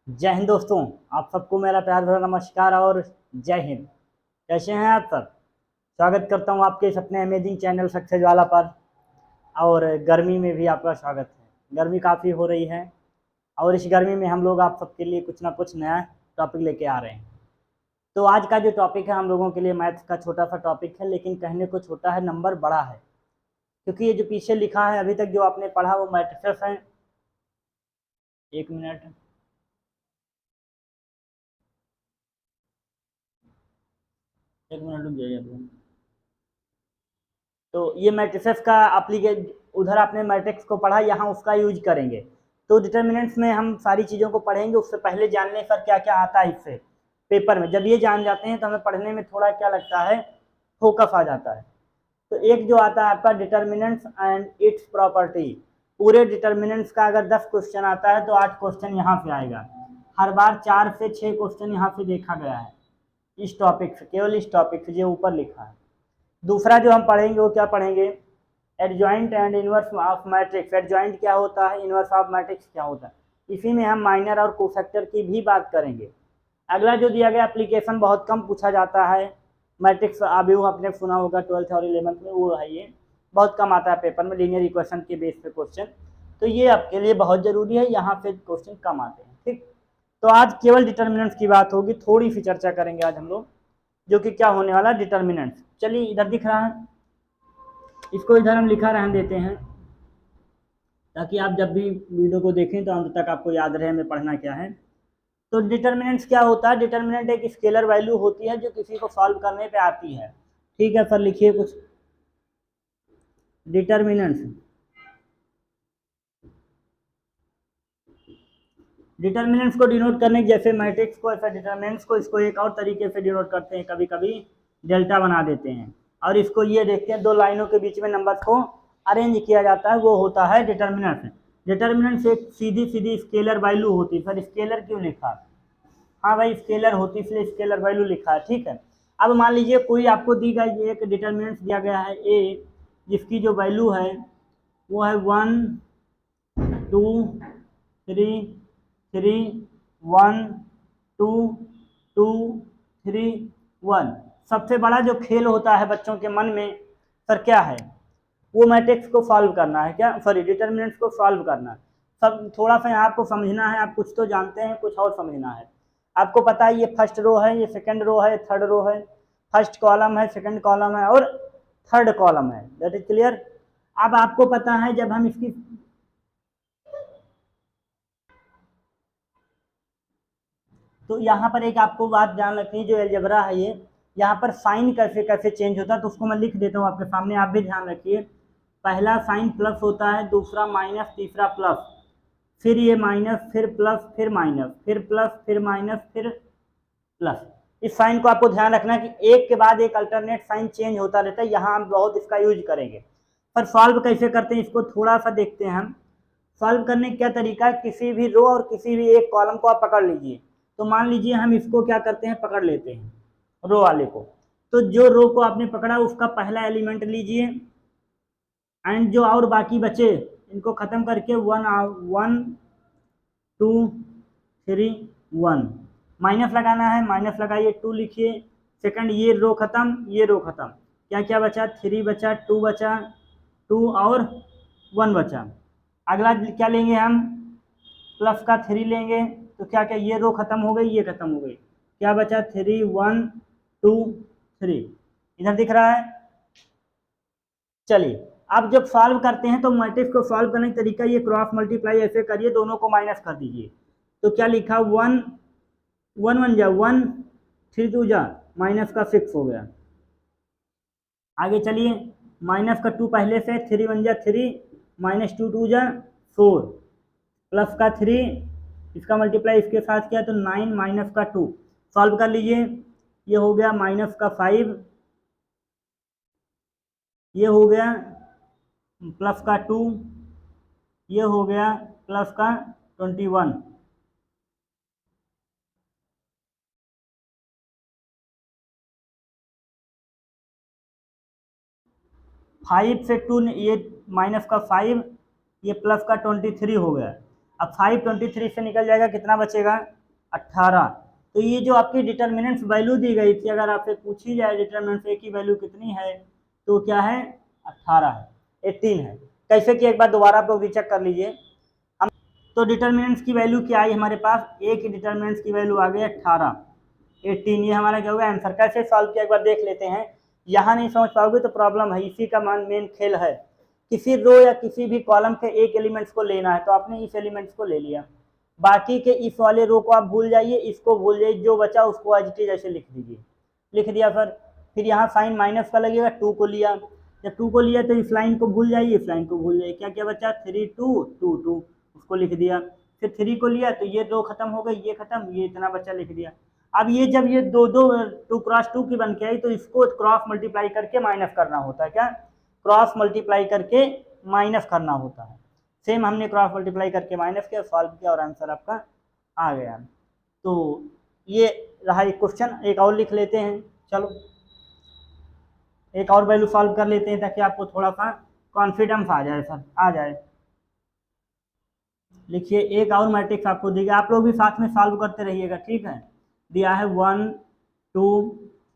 जय हिंद दोस्तों। आप सबको मेरा प्यार भरा नमस्कार और जय हिंद। कैसे हैं आप सब? स्वागत करता हूं आपके इस अपने अमेजिंग चैनल सक्सेस वाला पर। और गर्मी में भी आपका स्वागत है। गर्मी काफ़ी हो रही है और इस गर्मी में हम लोग आप सबके लिए कुछ ना कुछ नया टॉपिक लेके आ रहे हैं। तो आज का जो टॉपिक है हम लोगों के लिए मैथ्स का छोटा सा टॉपिक है, लेकिन कहने को छोटा है, नंबर बड़ा है। क्योंकि ये जो पीछे लिखा है अभी तक जो आपने पढ़ा वो मैट्रिसेस है। एक मिनट, एक मिनट रुक जाइए आप। तो ये मैट्रिसेस का एप्लीकेशन, उधर आपने मैट्रिक्स को पढ़ा, यहाँ उसका यूज करेंगे। तो डिटर्मिनेंट्स में हम सारी चीज़ों को पढ़ेंगे, उससे पहले जानने पर क्या क्या आता है इससे पेपर में। जब ये जान जाते हैं तो हमें पढ़ने में थोड़ा क्या लगता है, फोकस आ जाता है। तो एक जो आता है आपका डिटर्मिनेंट्स एंड इट्स प्रॉपर्टी। पूरे डिटर्मिनेंट्स का अगर 10 क्वेश्चन आता है तो 8 क्वेश्चन यहाँ से आएगा। हर बार 4 से 6 क्वेश्चन यहाँ से देखा गया है इस टॉपिक से, केवल इस टॉपिक से जो ऊपर लिखा है। दूसरा जो हम पढ़ेंगे वो क्या पढ़ेंगे, adjoint and inverse of matrix. Adjoint क्या होता है, इनवर्स ऑफ मैट्रिक्स क्या होता है। इसी में हम माइनर और कोफैक्टर की भी बात करेंगे। अगला जो दिया गया एप्लीकेशन बहुत कम पूछा जाता है, मैट्रिक्स अभी वो आपने सुना होगा 12th और 11th में, वो है ये बहुत कम आता है पेपर में, लीनियर इक्वेशन के बेस पे क्वेश्चन। तो ये आपके लिए बहुत ज़रूरी है, यहाँ पे क्वेश्चन कम आते हैं। ठीक, तो आज केवल डिटर्मिनेंट्स की बात होगी, थोड़ी सी चर्चा करेंगे आज हम लोग, जो कि क्या होने वाला डिटर्मिनेंट्स। चलिए इधर दिख रहा है, इसको इधर हम लिखा रहने देते हैं ताकि आप जब भी वीडियो को देखें तो अंत तक आपको याद रहे हमें पढ़ना क्या है। तो डिटर्मिनेंट्स क्या होता है, डिटर्मिनेंट एक स्केलर वैल्यू होती है जो किसी को सॉल्व करने पे आती है। ठीक है सर, लिखिए कुछ डिटर्मिनेंट्स। डिटर्मिनेंट्स को डिनोट करने के जैसे मैट्रिक्स को, ऐसा डिटर्मिनेंट्स को, इसको एक और तरीके से डिनोट करते हैं, कभी कभी डेल्टा बना देते हैं। और इसको ये देखते हैं, दो लाइनों के बीच में नंबर्स को अरेंज किया जाता है, वो होता है डिटर्मिनेंट। डिटर्मिनेंट्स एक सीधी सीधी स्केलर वैल्यू होती है। सर स्केलर क्यों लिखा? हाँ भाई स्केलर होती है इसलिए स्केलर वैल्यू लिखा है। ठीक है, अब मान लीजिए कोई आपको दी गई एक डिटर्मिनेंट दिया गया है ए, जिसकी जो वैल्यू है वो है 1 2 3 1 2 2 3 1। सबसे बड़ा जो खेल होता है बच्चों के मन में सर क्या है, वो मैट्रिक्स को सॉल्व करना है, क्या सॉरी डिटर्मिनेंट्स को सॉल्व करना है। सब थोड़ा सा यहाँ आपको समझना है, आप कुछ तो जानते हैं, कुछ और समझना है। आपको पता है ये फर्स्ट रो है, ये सेकंड रो है, थर्ड रो है, फर्स्ट कॉलम है, सेकंड कॉलम है और थर्ड कॉलम है। That is clear. अब आपको पता है जब हम इसकी, तो यहाँ पर एक आपको बात ध्यान रखनी है, जो एलजेब्रा है ये, यहाँ पर साइन कैसे कैसे चेंज होता है, तो उसको मैं लिख देता हूँ आपके सामने, आप भी ध्यान रखिए। पहला साइन प्लस होता है, दूसरा माइनस, तीसरा प्लस, फिर ये माइनस, फिर प्लस, फिर माइनस, फिर प्लस, फिर माइनस, फिर प्लस। इस साइन को आपको ध्यान रखना है कि एक के बाद एक अल्टरनेट साइन चेंज होता रहता है, यहाँ हम बहुत इसका यूज करेंगे। पर सॉल्व कैसे करते हैं इसको थोड़ा सा देखते हैं हम। सॉल्व करने का क्या तरीका है, किसी भी रो और किसी भी एक कॉलम को आप पकड़ लीजिए। तो मान लीजिए हम इसको क्या करते हैं, पकड़ लेते हैं रो वाले को। तो जो रो को आपने पकड़ा उसका पहला एलिमेंट लीजिए, एंड जो और बाकी बचे इनको खत्म करके 1 1 2 3 1 माइनस लगाना है, माइनस लगाइए, 2 लिखिए। सेकंड ये रो खत्म, ये रो खत्म, क्या क्या बचा, 3 बचा, 2 बचा, 2 और 1 बचा। अगला क्या लेंगे हम, प्लस का 3 लेंगे। तो क्या क्या, ये रो खत्म हो गई, ये खत्म हो गई, क्या बचा, 3 1 2 3। इधर दिख रहा है। चलिए अब जब सॉल्व करते हैं तो मैट्रिक्स को सॉल्व करने का तरीका ये, क्रॉस मल्टीप्लाई ऐसे करिए, दोनों को माइनस कर दीजिए। तो क्या लिखा, 1 1 1 जा 1, 3 2 जा, माइनस का 6 हो गया। आगे चलिए, माइनस का 2 पहले से, 3 1 जा 3, -2 2 जा 4, प्लस का 3, इसका मल्टीप्लाई इसके साथ किया तो 9 माइनस का 2। सॉल्व कर लीजिए, ये हो गया माइनस का 5, ये हो गया प्लस का 2, ये हो गया प्लस का 21। 5 से 2 ये माइनस का 5, ये प्लस का 23 हो गया। अब 523 से निकल जाएगा, कितना बचेगा 18। तो ये जो आपकी डिटर्मिनेंट्स वैल्यू दी गई थी, अगर आपसे पूछी जाए डिटर्मिनेंट्स ए की वैल्यू कितनी है, तो क्या है 18 है, 18 है। कैसे कि एक बार दोबारा आप लोग रीचेक कर लीजिए। हम तो डिटर्मिनेंट्स की वैल्यू क्या आई हमारे पास, ए की डिटर्मिनेंट्स की वैल्यू आ गई 18, 18, ये हमारा क्या होगा आंसर। कैसे सॉल्व किया एक बार देख लेते हैं। यहाँ नहीं समझ पाओगे तो प्रॉब्लम है, इसी का मेन खेल है। किसी रो या किसी भी कॉलम के एक एलिमेंट्स को लेना है, तो आपने इस एलिमेंट्स को ले लिया, बाकी के इस वाले रो को आप भूल जाइए, इसको भूल जाइए, जो बचा उसको एज इट इज ऐसे लिख दीजिए। लिख दिया फिर यहाँ साइन माइनस का लगेगा, 2 को लिया, जब 2 को लिया तो इस लाइन को भूल जाइए, इस लाइन को भूल जाइए, क्या क्या बचा 3 2 2 2, उसको लिख दिया। फिर 3 को लिया तो ये रो खत्म हो गई, ये खत्म, ये इतना बचा लिख दिया। अब ये जब ये दो 2 क्रॉस 2 की बन के आई, तो इसको क्रॉस मल्टीप्लाई करके माइनस करना होता है, क्या क्रॉस मल्टीप्लाई करके माइनस करना होता है। सेम हमने क्रॉस मल्टीप्लाई करके माइनस किया, सॉल्व किया और आंसर आपका आ गया। तो ये रहा एक क्वेश्चन, एक और लिख लेते हैं। चलो एक और वैल्यू सॉल्व कर लेते हैं ताकि आपको थोड़ा सा कॉन्फिडेंस आ जाए, सर आ जाए। लिखिए एक और मैट्रिक्स आपको देगा, आप लोग भी साथ में सॉल्व करते रहिएगा, ठीक है। दिया है 1 2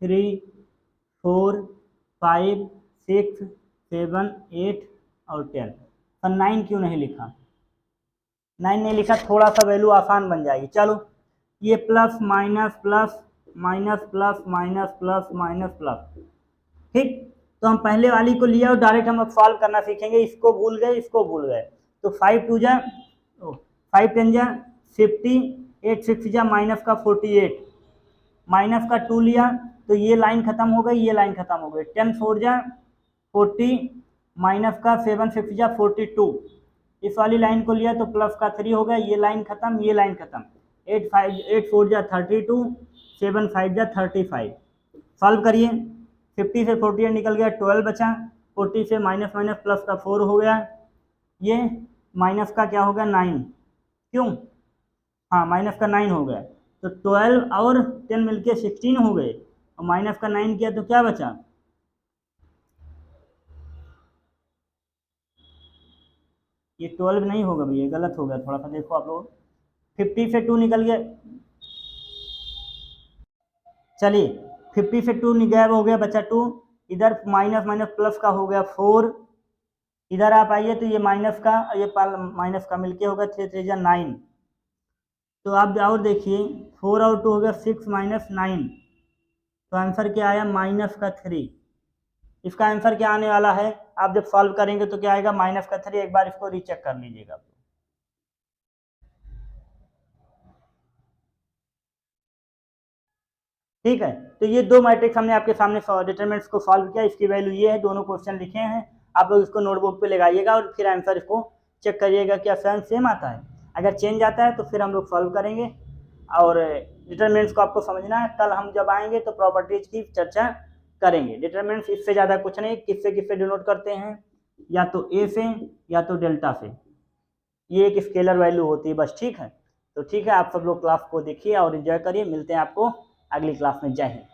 3 4 5 6 7 8 और 10। पर 9 क्यों नहीं लिखा, 9 नहीं लिखा, थोड़ा सा वैल्यू आसान बन जाएगी। चलो ये plus minus plus minus plus minus plus minus plus, ठीक। तो हम पहले वाली को लिया और डायरेक्ट हम अब सॉल्व करना सीखेंगे, इसको भूल गए, इसको भूल गए। तो 5 2 जा 5 10 जा 50, 8 6 जा माइनस का 48, माइनस का 2 लिया तो ये लाइन खत्म हो गई, ये लाइन खत्म हो गई। 10 4 जा 40, माइनस का 7 6 जा 42, इस वाली लाइन को लिया तो प्लस का 3 हो गया, ये लाइन खत्म, ये लाइन खत्म। 8 4 जा 32, 7 5 जा 35। सॉल्व करिए, 50 से 48 निकल गया, 12 बचा, 40 से माइनस माइनस प्लस का 4 हो गया, ये माइनस का क्या हो गया 9, क्यों, हाँ माइनस का 9 हो गया। तो 12 और 10 मिलके 16 हो गए, और माइनस का 9 किया तो क्या बचा, ये 12 नहीं होगा भैया, गलत हो गया, थोड़ा सा देखो आप लोग। 50 से 2 निकल गया, चलिए 50 से 2 गैप हो गया, बचा 2, इधर माइनस माइनस प्लस का हो गया 4, इधर आप आइए तो ये माइनस का ये माइनस का मिलके होगा 3 3 9। तो आप और देखिए 4 और 2 हो गया 6 माइनस 9, तो आंसर क्या आया माइनस का 3। इसका आंसर क्या आने वाला है, आप जब सॉल्व करेंगे तो क्या आएगा माइनस का 3। एक बार इसको रीचेक कर लीजिएगा। ठीक है, तो ये दो मैट्रिक्स हमने आपके सामने डिटरमिनेंट्स को सॉल्व किया, इसकी वैल्यू ये है, दोनों क्वेश्चन लिखे हैं, आप लोग इसको नोटबुक पे लगाइएगा और फिर आंसर इसको चेक करिएगा क्या सेम आता है। अगर चेंज आता है तो फिर हम लोग सॉल्व करेंगे। और डिटरमिनेंट्स को आपको समझना है, कल हम जब आएंगे तो प्रॉपर्टीज की चर्चा करेंगे। डिटरमिनेंट्स इससे ज़्यादा कुछ नहीं, किससे किससे डिनोट करते हैं, या तो ए से या तो डेल्टा से, ये एक स्केलर वैल्यू होती है बस, ठीक है। तो ठीक है, आप सब लोग क्लास को देखिए और एंजॉय करिए, मिलते हैं आपको अगली क्लास में। जय हिंद।